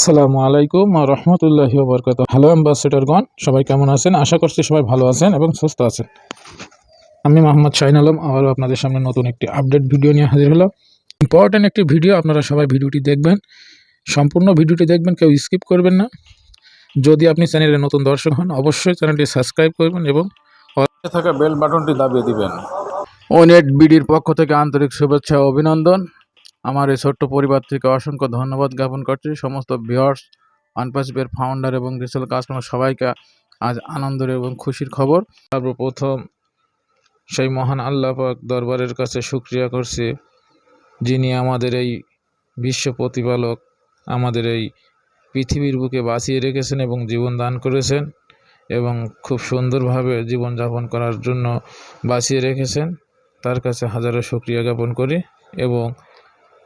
আসসালামু আলাইকুম ওয়া রাহমাতুল্লাহি ওয়া বারাকাতুহু। হ্যালো অ্যাম্বাসেডরগণ, সবাই কেমন আছেন? আশা করছি সবাই ভালো আছেন এবং সুস্থ আছেন। আমি মোহাম্মদ শাহিনালাম আবারও আপনাদের সামনে নতুন একটি আপডেট ভিডিও নিয়ে হাজির হলাম। ইম্পর্টেন্ট একটি ভিডিও, আপনারা সবাই ভিডিওটি দেখবেন, সম্পূর্ণ ভিডিওটি দেখবেন, কেউ স্কিপ করবেন না। যদি আপনি চ্যানেলে নতুন দর্শক হন, অবশ্যই চ্যানেলটি সাবস্ক্রাইব করবেন এবং পাশে থাকা বেল বাটনটি দাবিয়ে দিবেন। ওনেট বিডির পক্ষ থেকে আন্তরিক শুভেচ্ছা ও অভিনন্দন। আমার এই ছোট্ট পরিবার থেকে অসংখ্য ধন্যবাদ জ্ঞাপন করছি। সমস্ত ভিউয়ার্স, অনপাসিভের ফাউন্ডার এবং রিসেল কাস্টমার সবাইকে আজ আনন্দের এবং খুশির খবর। সর্বপ্রথম সেই মহান আল্লাহ পাক দরবারের কাছে শুকরিয়া করছি, যিনি আমাদের এই বিশ্ব প্রতিপালক, আমাদের এই পৃথিবীর বুকে বাঁচিয়ে রেখেছেন এবং জীবন দান করেছেন এবং খুব সুন্দরভাবে জীবনযাপন করার জন্য বাঁচিয়ে রেখেছেন। তার কাছে হাজারো শুকরিয়া জ্ঞাপন করি এবং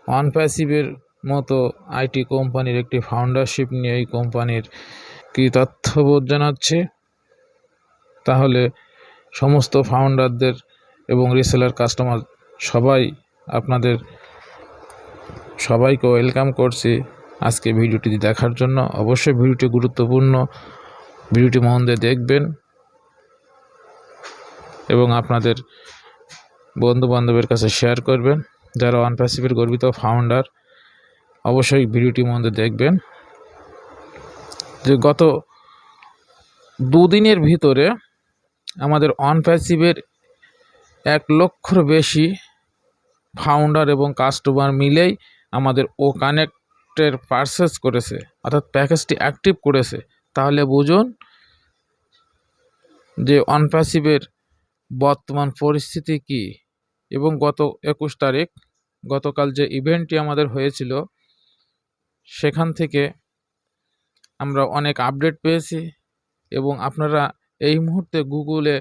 অনপ্যাসিভের মতো আইটি কোম্পানির একটি ফাউন্ডারশিপ নিয়ে এই কোম্পানির কৃতজ্ঞতাবোধ জানাচ্ছি। তাহলে সমস্ত ফাউন্ডারদের এবং রিসেলার কাস্টমার আপনাদের সবাইকে ওয়েলকাম করছি আজকে ভিডিওটি দেখার জন্য। অবশ্যই ভিডিওটি গুরুত্বপূর্ণ, ভিডিওটি মন দিয়ে দেখবেন এবং আপনাদের বন্ধু বান্ধবের কাছে শেয়ার করবেন। যারা অনপ্যাসিভের গর্বিত ফাউন্ডার, অবশ্যই ভিডিওটি মন দিয়ে দেখবেন। যে গত দুদিনের ভিতরে আমাদের অনপ্যাসিভের 1 লক্ষর বেশি ফাউন্ডার এবং কাস্টমার মিলেই আমাদের ও কানেক্টের পারচেস করেছে, অর্থাৎ প্যাকেজটি অ্যাক্টিভ করেছে। তাহলে বুঝুন যে অনপ্যাসিভের বর্তমান পরিস্থিতি কি। এবং গত 21 তারিখ, গতকাল যে ইভেন্টটি আমাদের হয়েছিল, সেখান থেকে আমরা অনেক আপডেট পেয়েছি এবং আপনারা এই মুহূর্তে গুগলে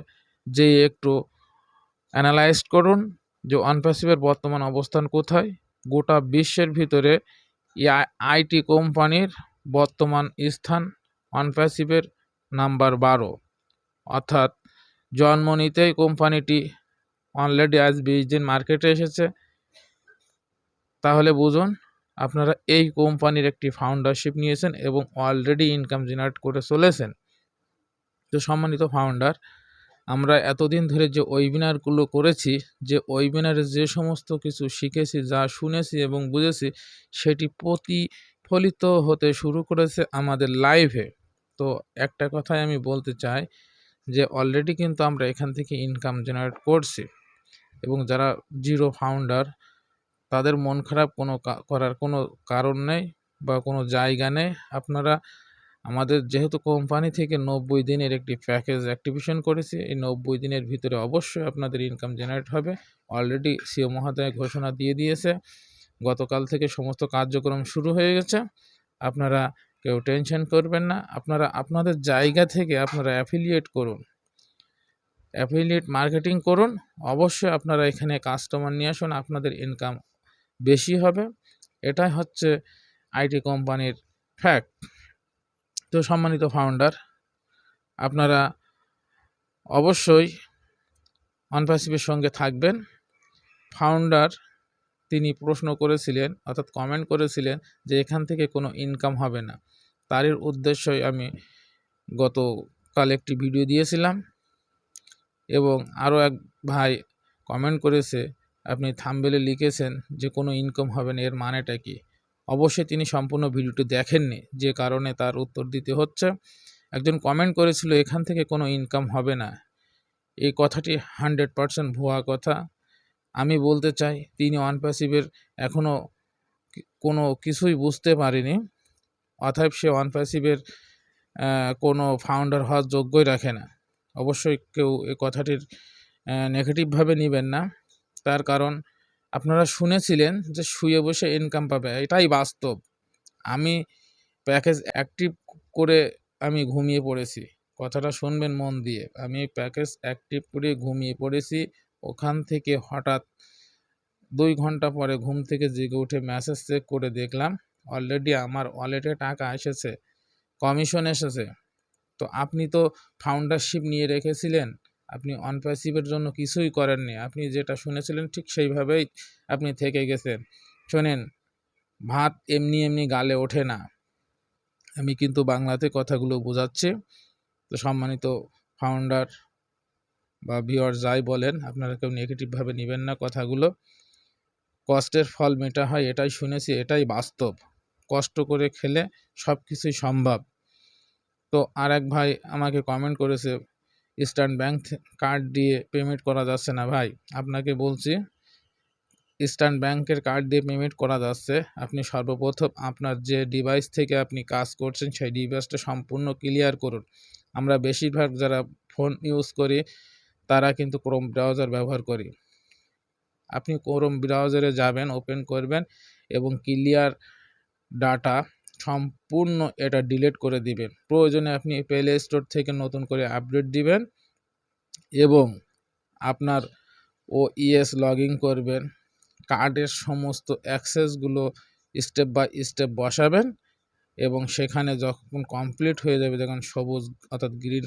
যে একটু অ্যানালাইজ করুন যে অনপ্যাসিভের বর্তমান অবস্থান কোথায়। গোটা বিশ্বের ভিতরে আইটি কোম্পানির বর্তমান স্থান অনপ্যাসিভের নাম্বার 12, অর্থাৎ জন্ম নিতেই কোম্পানিটি অলরেডি আজ 20 দিন মার্কেটে এসেছে। তাহলে বুঝুন আপনারা এই কোম্পানির একটি ফাউন্ডারশিপ নিয়েছেন এবং অলরেডি ইনকাম জেনারেট করে চলেছেন। তো সম্মানিত ফাউন্ডার, আমরা এতদিন ধরে যে ওয়েবিনারগুলো করেছি, যে ওয়েবিনারে যে সমস্ত কিছু শিখেছি, যা শুনেছি এবং বুঝেছি, সেটি প্রতিফলিত হতে শুরু করেছে আমাদের লাইভে। তো একটা কথাই আমি বলতে চাই যে অলরেডি কিন্তু আমরা এখান থেকে ইনকাম জেনারেট করছি এবং যারা জিরো ফাউন্ডার, তাদের মন খারাপ করার কোনো কারণ নেই বা কোনো জায়গা নেই। আপনারা আমাদের যেহেতু কোম্পানি থেকে 90 দিনের একটি প্যাকেজ অ্যাক্টিভেশন করেছি, এই 90 দিনের ভিতরে অবশ্যই আপনাদের ইনকাম জেনারেট হবে। অলরেডি সিও মহোদয় ঘোষণা দিয়ে দিয়েছে, গতকাল থেকে সমস্ত কার্যক্রম শুরু হয়ে গেছে। আপনারা কেউ টেনশন করবেন না। আপনারা আপনাদের জায়গা থেকে আপনারা অ্যাফিলিয়েট করুন, অ্যাফিলিয়েট মার্কেটিং করুন। অবশ্যই আপনারা এখানে কাস্টমার নিয়ে আসুন, আপনাদের ইনকাম বেশি হবে। এটাই হচ্ছে আইটি কোম্পানির ফ্যাক্ট। তো সম্মানিত ফাউন্ডার, আপনারা অবশ্যই অনপ্যাসিভের সঙ্গে থাকবেন। ফাউন্ডার তিনি প্রশ্ন করেছিলেন, অর্থাৎ কমেন্ট করেছিলেন যে এখান থেকে কোনো ইনকাম হবে না। তারই উদ্দেশ্যই আমি গতকাল একটি ভিডিও দিয়েছিলাম এবং আরও এক ভাই কমেন্ট করেছে, আপনি থাম্বনেলে লিখেছেন যে কোনো ইনকাম হবে না, এর মানেটা কি? অবশ্যই তিনি সম্পূর্ণ ভিডিওটি দেখেননি, যে কারণে তার উত্তর দিতে হচ্ছে। একজন কমেন্ট করেছিল এখান থেকে কোনো ইনকাম হবে না, এই কথাটি 100% ভুয়া কথা। আমি বলতে চাই তিনি অনপ্যাসিভের এখনও কোনো কিছুই বুঝতে পারেনি, অতএব সে অনপ্যাসিভের কোনো ফাউন্ডার হওয়ার যোগ্যই রাখে না। অবশ্যই কেউ এই কথাটির নেগেটিভভাবে নেবেন না। তার কারণ আপনারা শুনেছিলেন যে শুয়ে বসে ইনকাম পাবে, এটাই বাস্তব। আমি প্যাকেজ অ্যাক্টিভ করে আমি ঘুমিয়ে পড়েছি, কথাটা শুনবেন মন দিয়ে। আমি প্যাকেজ অ্যাক্টিভ করে ঘুমিয়ে পড়েছি, ওখান থেকে হঠাৎ 2 ঘন্টা পরে ঘুম থেকে জেগে উঠে মেসেজ চেক করে দেখলাম অলরেডি আমার ওয়ালেটে টাকা এসেছে, কমিশন এসেছে। তো আপনি তো ফাউন্ডারশিপ নিয়ে রেখেছিলেন, আপনি অনপ্যাসিভের জন্য কিছুই করেননি, আপনি যেটা শুনেছিলেন ঠিক সেইভাবেই আপনি থেকে গেছেন। শোনেন, ভাত এমনি এমনি গালে ওঠে না, আমি কিন্তু বাংলাতে কথাগুলো বোঝাচ্ছি। তো সম্মানিত ফাউন্ডার বা ভিউয়ার যাই বলেন, আপনারা কেউ নেগেটিভভাবে নেবেন না কথাগুলো। কষ্টের ফল মেটা হয়, এটাই শুনেছি, এটাই বাস্তব। কষ্ট করে খেলে সব কিছুই সম্ভব। তো আর এক ভাই আমাকে কমেন্ট করেছে, ইস্টার্ন ব্যাংক কার্ড দিয়ে পেমেন্ট করা যাচ্ছে না। ভাই আপনাকে বলছি, ইস্টার্ন ব্যাংকের কার্ড দিয়ে পেমেন্ট করা যাচ্ছে। আপনি সর্বপ্রথম আপনার যে ডিভাইস থেকে আপনি কাজ করছেন সেই ডিভাইসটা সম্পূর্ণ ক্লিয়ার করুন। আমরা বেশিরভাগ যারা ফোন ইউজ করি তারা কিন্তু ক্রোম ব্রাউজার ব্যবহার করি। আপনি ক্রোম ব্রাউজারে যাবেন, ওপেন করবেন এবং ক্লিয়ার ডাটা সম্পূর্ণ এটা ডিলিট করে দিবেন। প্রয়োজনে আপনি প্লে স্টোর থেকে নতুন করে আপডেট দিবেন এবং আপনার OES লগ ইন করবেন। কার্ডের সমস্ত অ্যাক্সেসগুলো স্টেপ বাই স্টেপ বসাবেন এবং সেখানে যখন কমপ্লিট হয়ে যাবে, যখন সবুজ অর্থাৎ গ্রিন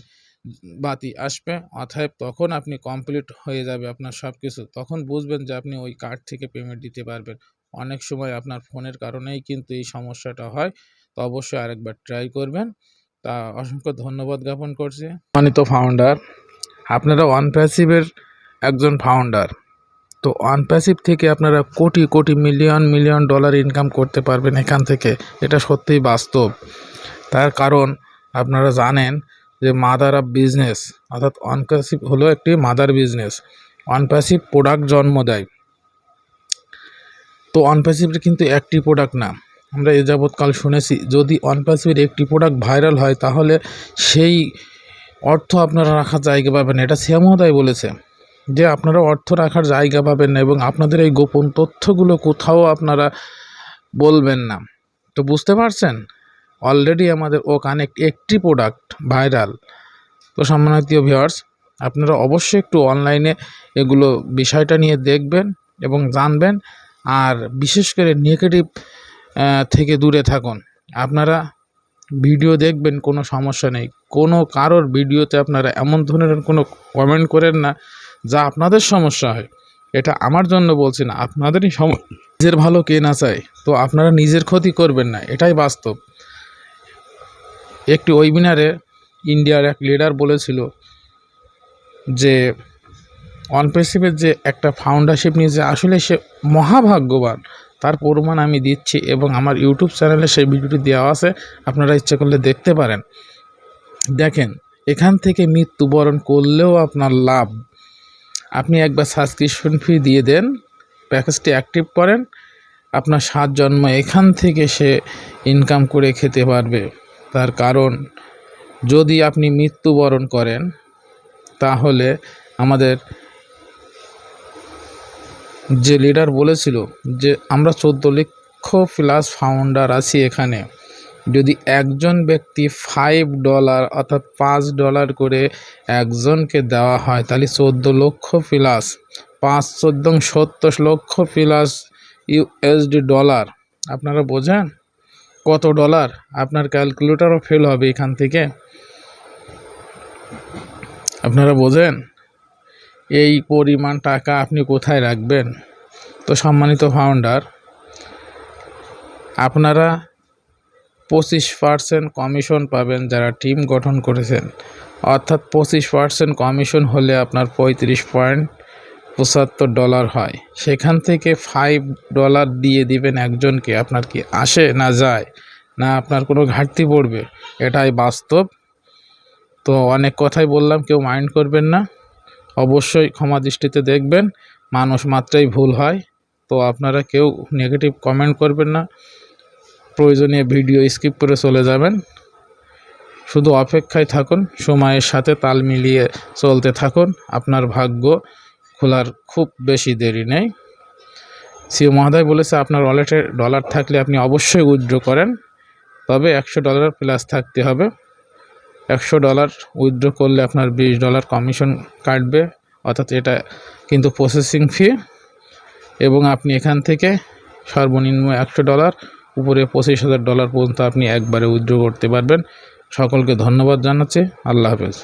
বাতি আসবে, অতএব তখন আপনি কমপ্লিট হয়ে যাবে আপনার সব কিছু, তখন বুঝবেন যে আপনি ওই কার্ড থেকে পেমেন্ট দিতে পারবেন। অনেক সময় আপনার ফোনের কারণেই কিন্তু এই সমস্যাটা হয়। তো অবশ্যই আরেকবার ট্রাই করবেন। তা অসংখ্য ধন্যবাদ জ্ঞাপন করছি। সম্মানিত ফাউন্ডার, আপনারা ONPASSIVEর একজন ফাউন্ডার। তো ONPASSIVE থেকে আপনারা crore crore million million dollar income করতে পারবেন এখান থেকে, এটা সত্যিই বাস্তব। তার কারণ আপনারা জানেন যে মাদার অফ বিজনেস অর্থাৎ ONPASSIVE হলো একটি মাদার বিজনেস। ONPASSIVE প্রোডাক্ট জন্ম দেয়। তো ONPASSIVের কিন্তু একটি প্রোডাক্ট না, আমরা এ যাবৎকাল শুনেছি যদি ONPASSIVের একটি প্রোডাক্ট ভাইরাল হয় তাহলে সেই অর্থ আপনারা রাখার জায়গা পাবেন। এটা শ্যামহদাই বলেছে যে আপনারা অর্থ রাখার জায়গা পাবেন না এবং আপনাদের এই গোপন তথ্যগুলো কোথাও আপনারা বলবেন না। তো বুঝতে পারছেন, অলরেডি আমাদের কানেক্ট একটি প্রোডাক্ট ভাইরাল। তো সম্মানিত ভিউয়ার্স, আপনারা অবশ্যই একটু অনলাইনে এগুলো বিষয়টা নিয়ে দেখবেন এবং জানবেন। আর বিশেষ করে নেগেটিভ থেকে দূরে থাকুন। আপনারা ভিডিও দেখবেন, কোনো সমস্যা নেই, কোনো কারোর ভিডিওতে আপনারা এমন ধরনের কোনো কমেন্ট করেন না যা আপনাদের সমস্যা হয়। এটা আমার জন্য বলছি না, আপনাদেরই নিজের ভালো কে না চায়। তো আপনারা নিজের ক্ষতি করবেন না, এটাই বাস্তব। একটি ওয়েবিনারে ইন্ডিয়ার এক লিডার বলেছিল যে ONPASSIVEর যে একটা ফাউন্ডারশিপ নিয়ে যে আসলে সে মহাভাগ্যবান, তার প্রমাণ আমি দিচ্ছি এবং আমার ইউটিউব চ্যানেলে সেই ভিডিওটি দেওয়া আছে, আপনারা ইচ্ছে করলে দেখতে পারেন। দেখেন, এখান থেকে মৃত্যুবরণ করলেও আপনার লাভ। আপনি একবার সাবস্ক্রিপশন ফি দিয়ে দেন, প্যাকেজটি অ্যাক্টিভ করেন, আপনার 7 জন্ম এখান থেকে সে ইনকাম করে খেতে পারবে। তার কারণ যদি আপনি মৃত্যুবরণ করেন তাহলে আমাদের যে লিডার বলেছিল যে আমরা 14 লক্ষ প্লাস ফাউন্ডার আছি এখানে, যদি একজন ব্যক্তি $5 অর্থাৎ $5 করে একজনকে দেওয়া হয় তাহলে 14 লক্ষ প্লাস 5 × 14 70 লক্ষ প্লাস USD ডলার। আপনারা বোঝেন কত ডলার? আপনার ক্যালকুলেটরও ফেল হবে এখান থেকে। আপনারা বোঝেন এই পরিমাণ টাকা আপনি কোথায় রাখবেন? তো সম্মানিত ফাউন্ডার, আপনারা 25% কমিশন পাবেন যারা টিম গঠন করেছেন, অর্থাৎ 25% কমিশন হলে আপনার $35.75 হয়। সেখান থেকে $5 দিয়ে দিবেন একজনকে, আপনার কি আসে না যায়? না আপনার কোনো ঘাটতি পড়বে? এটাই বাস্তব। তো অনেক কথাই বললাম, কেউ মাইন্ড করবেন না, অবশ্যই ক্ষমা দৃষ্টিতে দেখবেন, মানুষ মাত্রই ভুল হয়। তো আপনারা কেউ নেগেটিভ কমেন্ট করবেন না, প্রয়োজনীয় ভিডিও স্কিপ করে চলে যাবেন। শুধু অপেক্ষায় থাকুন, সময়ের সাথে তাল মিলিয়ে চলতে থাকুন, আপনার ভাগ্য খোলার খুব বেশি দেরি নেই। সিও মহোদয় বলেছে আপনার ওয়ালেটে ডলার থাকলে আপনি অবশ্যই উইথড্র করেন, তবে $100 প্লাস থাকতে হবে। $100 উইথড্র করলে আপনার $20 কমিশন কাটবে, অর্থাৎ এটা কিন্তু প্রসেসিং ফি, এবং আপনি এখান থেকে সর্বনিম্ন $100 উপরে $25,000 পর্যন্ত আপনি একবারে উইথড্র করতে পারবেন। সকলকে ধন্যবাদ জানাচ্ছি। আল্লাহ হাফেজ।